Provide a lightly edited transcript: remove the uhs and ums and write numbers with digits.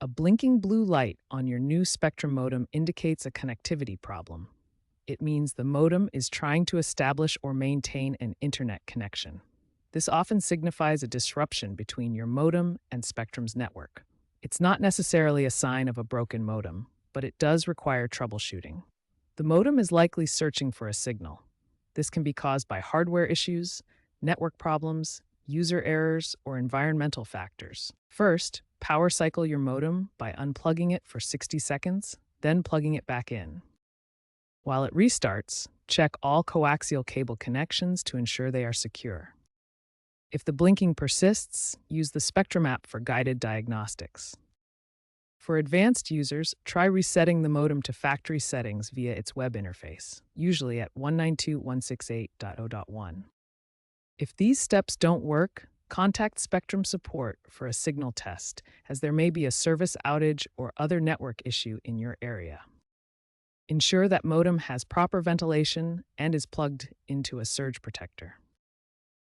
A blinking blue light on your new Spectrum modem indicates a connectivity problem. It means the modem is trying to establish or maintain an internet connection. This often signifies a disruption between your modem and Spectrum's network. It's not necessarily a sign of a broken modem, but it does require troubleshooting. The modem is likely searching for a signal. This can be caused by hardware issues, network problems, user errors, or environmental factors. First, power cycle your modem by unplugging it for 60 seconds, then plugging it back in. While it restarts, check all coaxial cable connections to ensure they are secure. If the blinking persists, use the Spectrum app for guided diagnostics. For advanced users, try resetting the modem to factory settings via its web interface, usually at 192.168.0.1. If these steps don't work, contact Spectrum support for a signal test, as there may be a service outage or other network issue in your area. Ensure that modem has proper ventilation and is plugged into a surge protector.